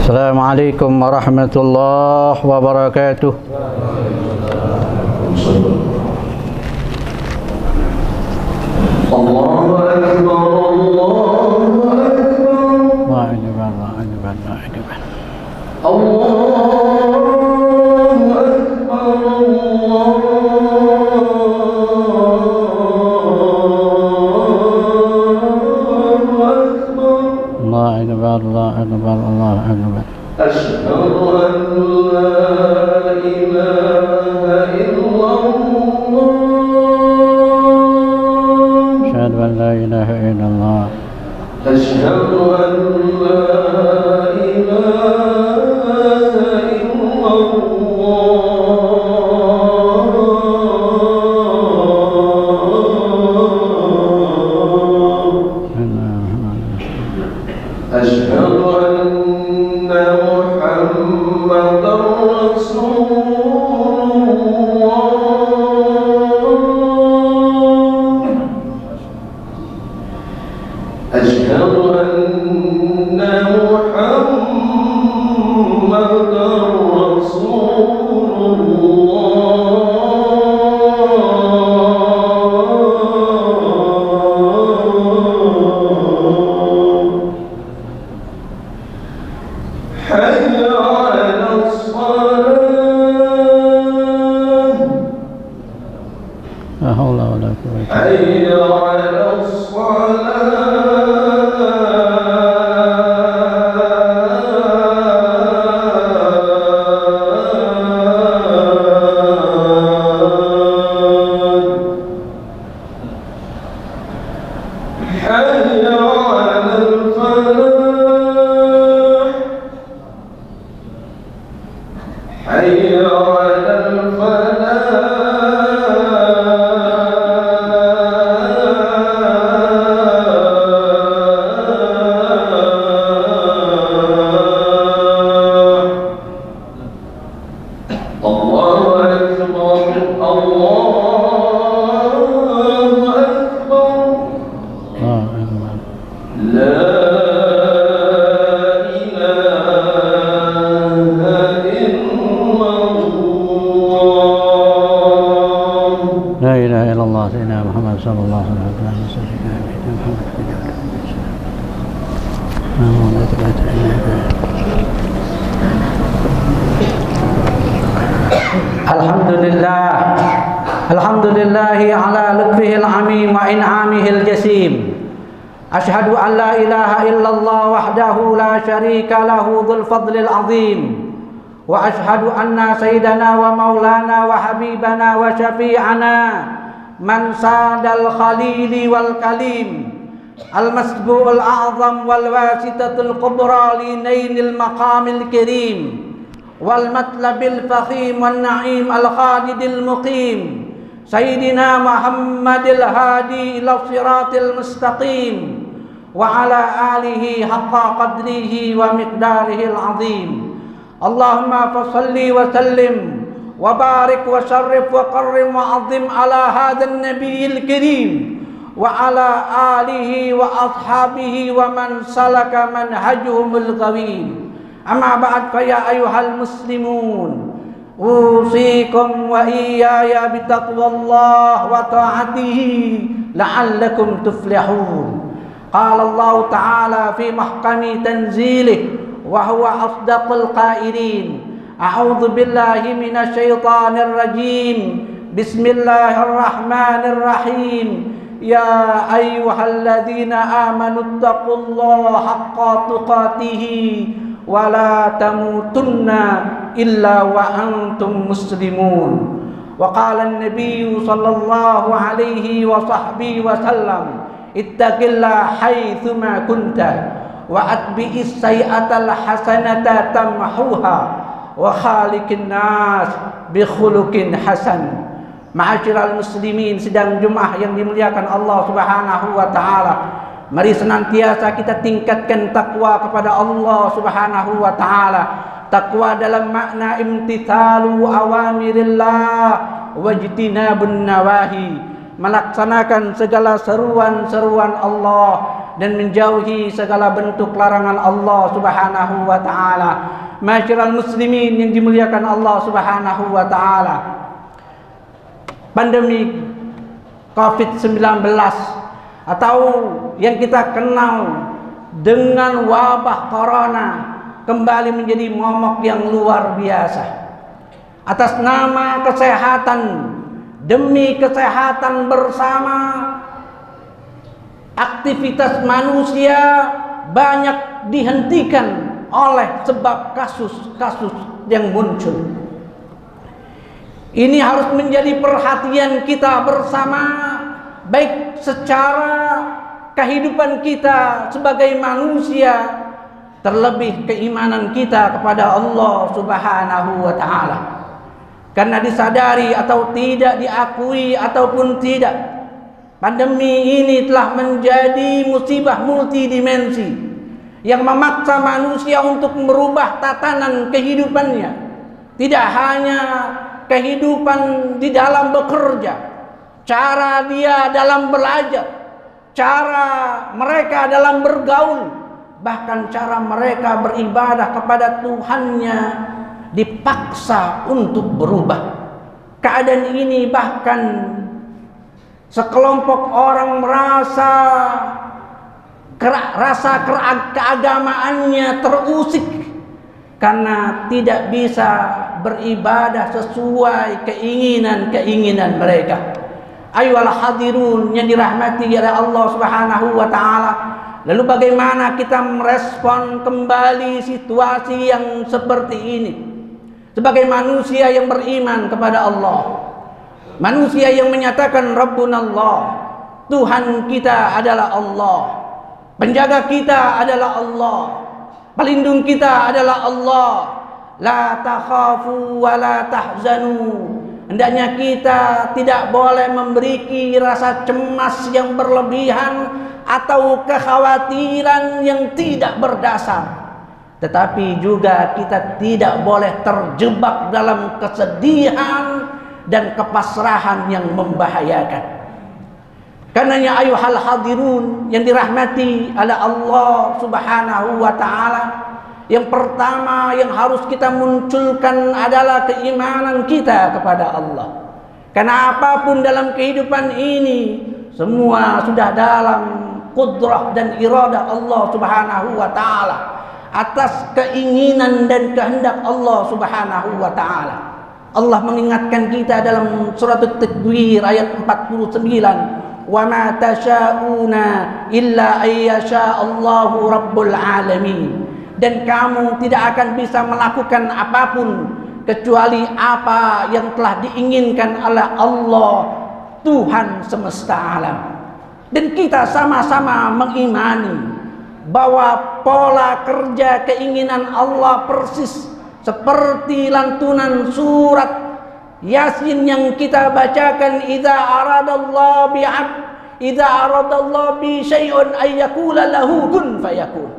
Assalamualaikum warahmatullahi wabarakatuh. Allahu Akbar, Allahu Akbar. Allahu Akbar. Allah akbar, Allah akbar. Asyhadu an la ilaha illallah. Asyhadu an la ilaha illallah. Asyhadu an la ilaha illallah. Asyhadu anna Muhammadar Rasulullah. Asyhadu anna Muhammadar Rasulullah. حي على الصلاة. La haula wala quwwata. حي على الصلاة. حي على الفلاح. حي على الفلاح. الله أكبر، الله أكبر. Allah akbar. لا إله إلا الله. La ilaha illallah sayyidina Muhammad sallallahu alaihi wasallam. Alhamdulillah. Alhamdulillahi ala lutfihil amim wa in'amihil jasim. Ashhadu an la ilaha illallah wahdahu la syarika lahu dzul fadlil azim. Wa ashhadu anna sayyidana wa maulana wa habibana wa syafi'ana man sadal khalili wal kalim al-masbu'ul a'zam wal wasitatul kubra li nailil maqamil kirim wal matlabil fakhim wan na'im al-khalidil muqim sayyidina Muhammadil hadi ila siratil mustaqim wa ala alihi haqqa qadrihi wa miqdarihil azim. Allahumma fasalli wa sallim wa barik wa syarrif wa qarrim wa azim ala hadan nabiyil kirim wa ala alihi wa ashabihi wa man salaka manhajuhumul qawim. Amma ba'd, fa ya ayyuhal muslimun usikum wa iyaya bitaqwallah wa ta'atihi la'allakum tuflihun. Qala Allah ta'ala fi mahkami tanzilih wa huwa asdaqul qailin. A'udzu billahi minasy syaithanir rajim. Bismillahirrahmanirrahim. Ya ayyuhalladzina amanu taqullaha haqqa tuqatih wa la tamutunna illa wa antum muslimun. Wa qala an-nabiy sallallahu alaihi wa sahbihi wa sallam, ittaqillaha haitsuma kunta wa atbi'is sayyi'atal hasanata tamhuha wa khaliqin nas bi khuluqin hasan. Ma'asyiral muslimin, sidang Jumat yang dimuliakan Allah Subhanahu wa taala. Mari senantiasa kita tingkatkan takwa kepada Allah Subhanahu wa taala. Takwa dalam makna imtithalu awamirillah wajtinabun nawahi, melaksanakan segala seruan-seruan Allah dan menjauhi segala bentuk larangan Allah Subhanahu wa taala. Masyiral muslimin yang dimuliakan Allah Subhanahu wa taala. Pandemi Covid-19 atau yang kita kenal dengan wabah corona kembali menjadi momok yang luar biasa. Atas nama kesehatan, demi kesehatan bersama, aktivitas manusia banyak dihentikan oleh sebab kasus-kasus yang muncul. Ini harus menjadi perhatian kita bersama, baik secara kehidupan kita sebagai manusia, terlebih keimanan kita kepada Allah Subhanahu wa taala. Karena disadari atau tidak, diakui ataupun tidak, pandemi ini telah menjadi musibah multidimensi yang memaksa manusia untuk merubah tatanan kehidupannya. Tidak hanya kehidupan di dalam bekerja, cara dia dalam belajar, cara mereka dalam bergaul, bahkan cara mereka beribadah kepada Tuhannya dipaksa untuk berubah. Keadaan ini bahkan sekelompok orang merasa rasa keagamaannya terusik karena tidak bisa beribadah sesuai keinginan-keinginan mereka. Ayolah hadirun yang dirahmati oleh Allah Subhanahu wa taala. Lalu bagaimana kita merespon kembali situasi yang seperti ini sebagai manusia yang beriman kepada Allah, manusia yang menyatakan Rabbunallah, Tuhan kita adalah Allah, penjaga kita adalah Allah, pelindung kita adalah Allah. La takhafu wa la tahzanu. Hendaknya kita tidak boleh memiliki rasa cemas yang berlebihan atau kekhawatiran yang tidak berdasar. Tetapi juga kita tidak boleh terjebak dalam kesedihan dan kepasrahan yang membahayakan. Karenanya ayuhal hadirun yang dirahmati oleh Allah Subhanahu wa taala, yang pertama yang harus kita munculkan adalah keimanan kita kepada Allah. Karena apapun dalam kehidupan ini semua sudah dalam kudrah dan iradah Allah Subhanahu wa taala, atas keinginan dan kehendak Allah Subhanahu wa taala. Allah mengingatkan kita dalam surat At-Takwir ayat 49, wa ma tasyauna illa ayyasha Allahu rabbul alamin. Dan kamu tidak akan bisa melakukan apapun kecuali apa yang telah diinginkan oleh Allah, Tuhan semesta alam. Dan kita sama-sama mengimani bahwa pola kerja keinginan Allah persis seperti lantunan surat Yasin yang kita bacakan, idza aradallahu bi syai'un ayyakula lahu kun fayakun.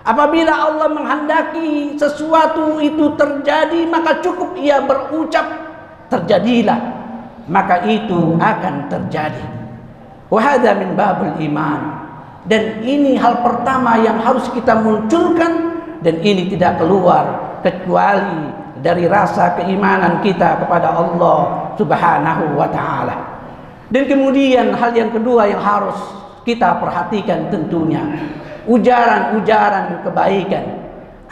Apabila Allah menghendaki sesuatu itu terjadi, maka cukup ia berucap terjadilah, maka itu akan terjadi. Wa hadza min babul iman. Dan ini hal pertama yang harus kita munculkan, dan ini tidak keluar kecuali dari rasa keimanan kita kepada Allah Subhanahu wa taala. Dan kemudian hal yang kedua yang harus kita perhatikan tentunya ujaran-ujaran kebaikan,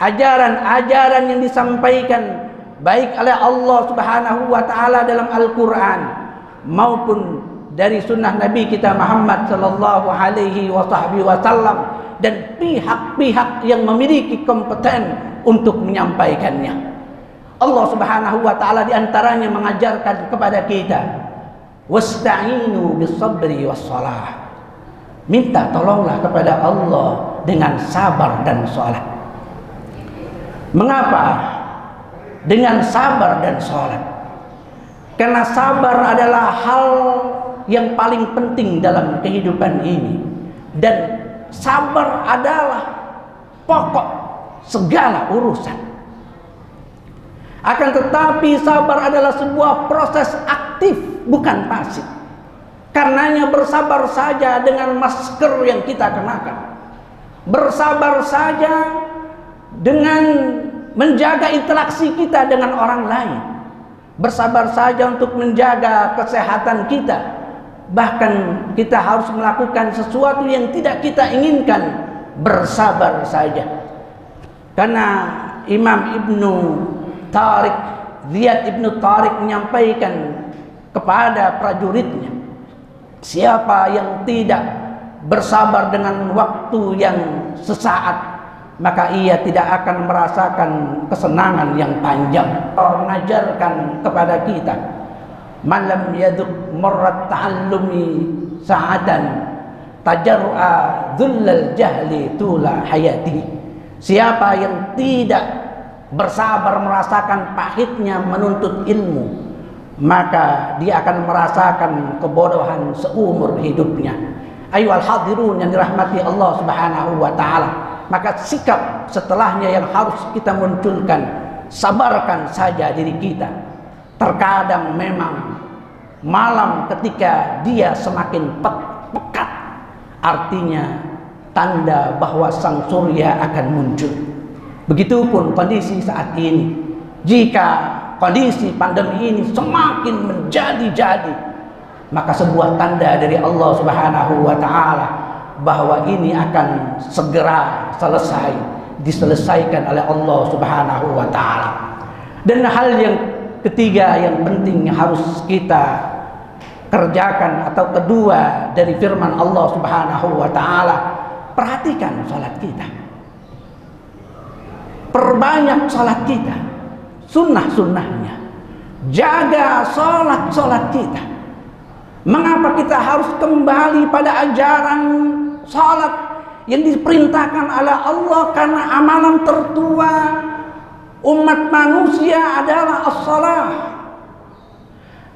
ajaran-ajaran yang disampaikan baik oleh Allah Subhanahu wa taala dalam Al-Qur'an maupun dari sunnah Nabi kita Muhammad sallallahu alaihi wasallam, dan pihak-pihak yang memiliki kompeten untuk menyampaikannya. Allah Subhanahu wa taala diantaranya mengajarkan kepada kita, wasta'inu bis-sabri was-shalah. Minta tolonglah kepada Allah dengan sabar dan sholat. Mengapa dengan sabar dan sholat? Karena sabar adalah hal yang paling penting dalam kehidupan ini, dan sabar adalah pokok segala urusan. Akan tetapi sabar adalah sebuah proses aktif aktif, bukan pasif. Karenanya bersabar saja dengan masker yang kita kenakan. Bersabar saja dengan menjaga interaksi kita dengan orang lain. Bersabar saja untuk menjaga kesehatan kita. Bahkan kita harus melakukan sesuatu yang tidak kita inginkan. Bersabar saja. Karena Imam Ibnu Tariq, Ziyad Ibnu Tariq menyampaikan kepada prajuritnya, siapa yang tidak bersabar dengan waktu yang sesaat, maka ia tidak akan merasakan kesenangan yang panjang. Allah mengajarkan kepada kita, man lam yaduk marrat ta'allumi sa'adan tajarru'a dhullal jahli tula hayati. Siapa yang tidak bersabar merasakan pahitnya menuntut ilmu, maka dia akan merasakan kebodohan seumur hidupnya. Ayyuhal hadirun yang dirahmati Allah Subhanahu wa taala, maka sikap setelahnya yang harus kita munculkan, sabarkan saja diri kita. Terkadang memang malam ketika dia semakin pekat, artinya tanda bahwa sang surya akan muncul. Begitupun kondisi saat ini. Jika kondisi pandemi ini semakin menjadi-jadi, maka sebuah tanda dari Allah Subhanahu wa taala bahwa ini akan segera selesai, diselesaikan oleh Allah Subhanahu wa taala. Dan hal yang ketiga yang penting harus kita kerjakan, atau kedua dari firman Allah Subhanahu wa taala, perhatikan salat kita. Perbanyak salat kita, sunnah-sunnahnya. Jaga salat-salat kita. Mengapa kita harus kembali pada ajaran salat yang diperintahkan oleh Allah? Karena amalan tertua umat manusia adalah as-salah.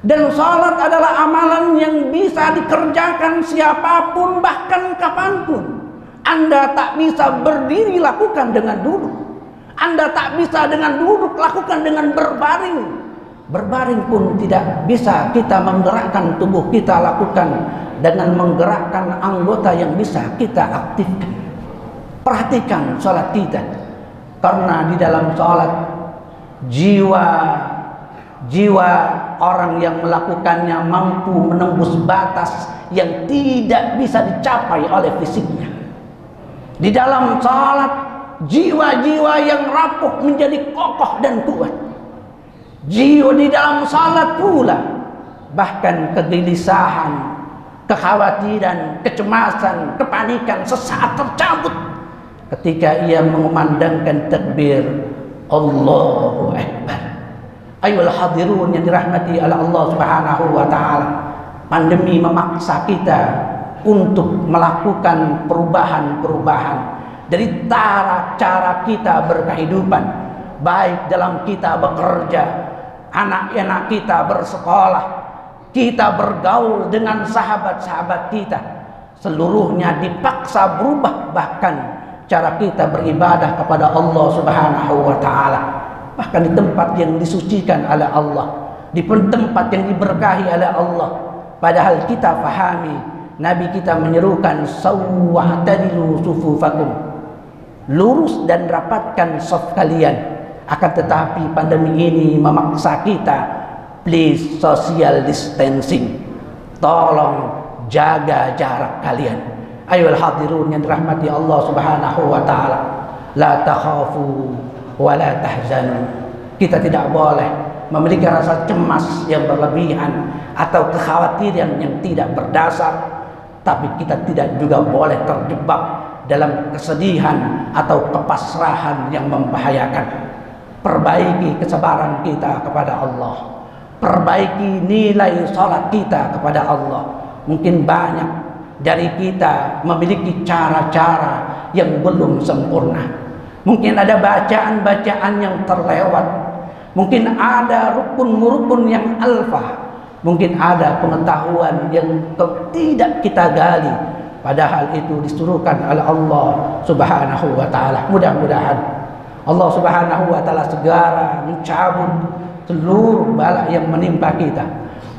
Dan salat adalah amalan yang bisa dikerjakan siapapun, bahkan kapanpun. Anda tak bisa berdiri, lakukan dengan duduk. Anda tak bisa dengan duduk, lakukan dengan berbaring. Berbaring pun tidak bisa kita menggerakkan tubuh kita, lakukan dengan menggerakkan anggota yang bisa kita aktifkan. Perhatikan salat kita, karena di dalam salat jiwa orang yang melakukannya mampu menembus batas yang tidak bisa dicapai oleh fisiknya. Di dalam salat jiwa-jiwa yang rapuh menjadi kokoh dan kuat. Jiwa di dalam salat pula, bahkan kegelisahan, kekhawatiran, kecemasan, kepanikan sesaat tercabut ketika ia mengumandangkan takbir Allahu Akbar. Ayyuhal hadirun yang dirahmati oleh Allah Subhanahu wa taala, pandemi memaksa kita untuk melakukan perubahan-perubahan dari cara kita berkehidupan, baik dalam kita bekerja, anak-anak kita bersekolah, kita bergaul dengan sahabat-sahabat kita, seluruhnya dipaksa berubah. Bahkan cara kita beribadah kepada Allah Subhanahu wa taala, bahkan di tempat yang disucikan oleh Allah, di tempat yang diberkahi oleh Allah. Padahal kita pahami, Nabi kita menyerukan sawwa'tadilu sufufakum, lurus dan rapatkan saf kalian. Akan tetapi pandemi ini memaksa kita, please social distancing, tolong jaga jarak kalian. Ayyuhal hadirun yang dirahmati Allah Subhanahu wa taala, la takhafu wa la tahzanu. Kita tidak boleh memiliki rasa cemas yang berlebihan atau kekhawatiran yang tidak berdasar, tapi kita tidak juga boleh terjebak dalam kesedihan atau kepasrahan yang membahayakan. Perbaiki kesabaran kita kepada Allah, perbaiki nilai salat kita kepada Allah. Mungkin banyak dari kita memiliki cara-cara yang belum sempurna. Mungkin ada bacaan-bacaan yang terlewat, mungkin ada rukun-rukun yang alfa, mungkin ada pengetahuan yang tidak kita gali, padahal itu disuruhkan oleh Allah Subhanahu wa taala. Mudah-mudahan Allah Subhanahu wa taala segera mencabut seluruh bala yang menimpa kita.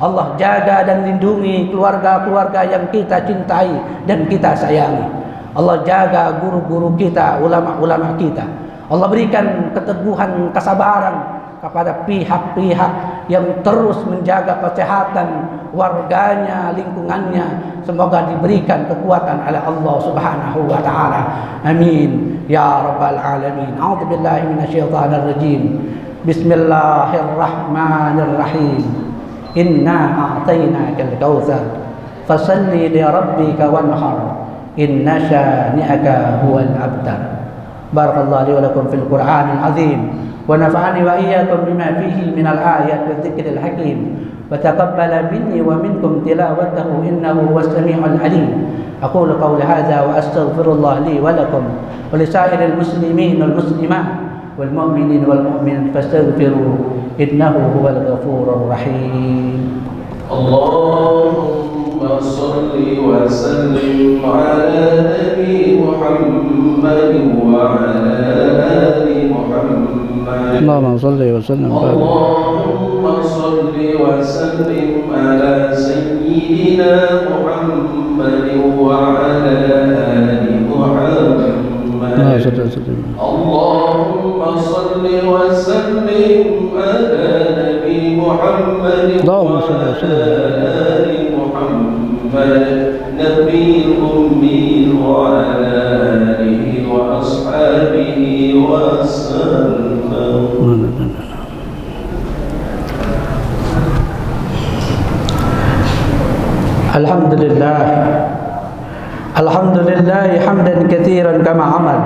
Allah jaga dan lindungi keluarga-keluarga yang kita cintai dan kita sayangi. Allah jaga guru-guru kita, ulama-ulama kita. Allah berikan keteguhan, kesabaran kepada pihak-pihak yang terus menjaga kesehatan warganya, lingkungannya. Semoga diberikan kekuatan oleh Allah Subhanahu wa taala. Amin ya rabbal alamin. A'udzubillahi minasyaitonir rajim. Bismillahirrahmanirrahim. Inna a'tainakal kautsar fasalli li rabbika wanhar inna syani'aka huwal abtar. Barakallahu li wa lakum fil Qur'anil azim wa nafa'ani wa iyyakum bima fihi minal ayat wadh-dhikril hakim wa taqabbala minni wa minkum tilawatahu innahu huwas samiul alim. Aqulu qawli hadza wa astaghfirullah li wa lakum wa li sa'iril muslimin wal muslimat والمؤمنين والمؤمنات فاستغفروا إنه هو الغفور الرحيم. اللهم صل وسلم على نبي محمد وعلى آل محمد. اللهم صل وسلم. اللهم صل وسلم على سيدنا محمد وعلى آل محمد. اللهم صل وسلم على نبي محمد وعلى آل محمد نبي الأمي وعلى آله وأصحابه وسلم. Alhamdulillah. Alhamdulillah hamdan katsiran kama amal.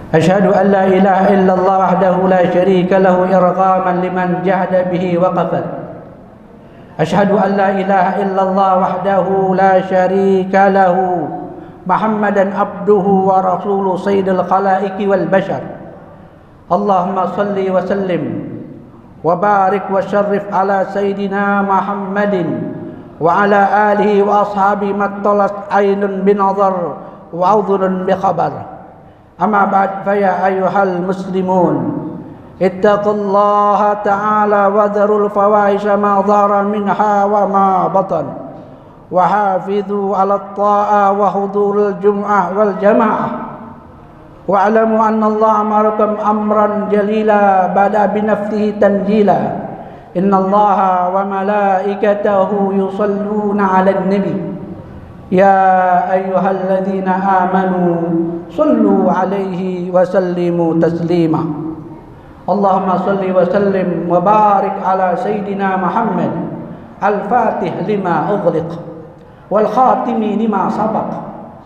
Asyhadu an la ilaha illallah wahdahu la syarika lahu irghaman liman jahada bihi wa qafat. Asyhadu an la ilaha illallah wahdahu la syarika lahu Muhammadan abduhu wa rasuluhu sayyidil khalaiqi wal bashar. Allahumma salli wa sallim wa barik wa syarrif ala sayyidina Muhammadin wa ala alihi wa ashabi mattalat aynun binazar wa udhunun bikhabar. Amma ba'd fa ya ayyuhal muslimun ittaqullaha ta'ala wa dharul fawahisha ma dhara minha wa ma batan wa hafidhu ala ta'a wa hudurul jum'ah wal jama'ah wa'lamu anna Allah amarakum amran jalila bada binafsihi tanjila. Inna Allaha wa malaikatahu yusalluna 'alan nabi ya ayyuhalladzina amanu sallu 'alaihi wa sallimu taslima. Allahumma salli wa sallim wa barik ala sayyidina Muhammad al-fatih lima ughliq wal khatimi lima sabaq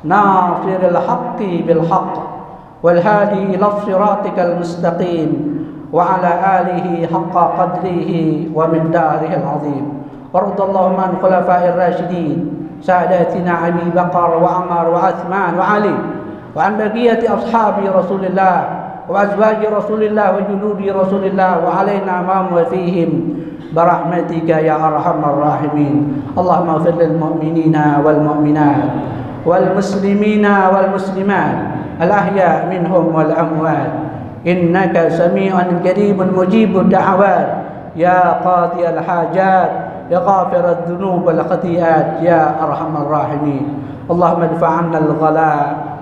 nasiril haqqi bil haqq wal hadi ila siratikal mustaqim wa ala alihi haqqa qadrihi wa miqdarihi al-azim. Waradallahu an khulafa'ir rasyidin sadatina Abi Bakar wa Umar wa Utsman wa Ali wa an baqiyati ashabi Rasulillah wa azwaji Rasulillah wa junudi Rasulillah wa alaina ma wa fihim birahmatika ya arhamar rahimin. Allahumma ighfir lil mu'minina wal mu'minat wal muslimina wal muslimat al ahya minhum wal amwat. Innaka sami'un qaribun mujibud da'awat ya qadiyal hajat ya ghafiradz dzunub wal khati'at ya arhamar rahimin. Allahumma idfa' 'anna al-ghala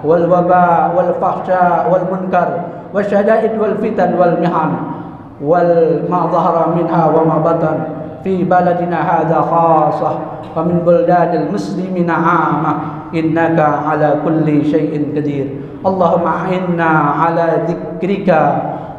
wal waba wal fahsya wal munkar wasyada'id wal fitan wal mihan wal ma dhahara minha wa ma batan fi baladina hadha khassah wa min buldadil muslimina 'amah innaka 'ala kulli syai'in qadir. Allahumma a'inna 'ala dzikrika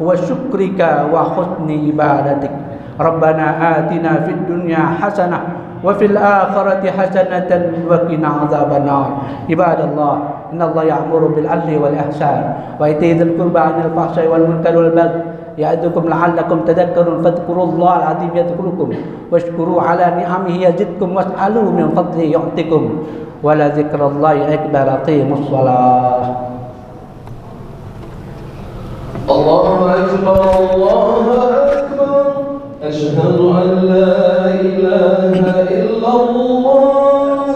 wa syukrika wa husni ibadatik. Rabbana atina fid dunya hasanah wa fil akhirati hasanatan wa qina adzabannar. Ibadallah, innallaha ya'muru bil 'adli wal ihsan wa ita'i dzil qurba 'anil fahsya'i wal munkari wal baghi ya'idzukum la'allakum tadhakkarun fadhkurullaha al-'azim yadhkurukum washkuru 'ala ni'amihi yazidkum was'alu min fadlihi yu'tikum wa la dzikrallahi akbar. Aqimus shalah. Allahu akbar, Allahu akbar. Asyhadu an la ilaha illallah.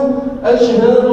Asyhadu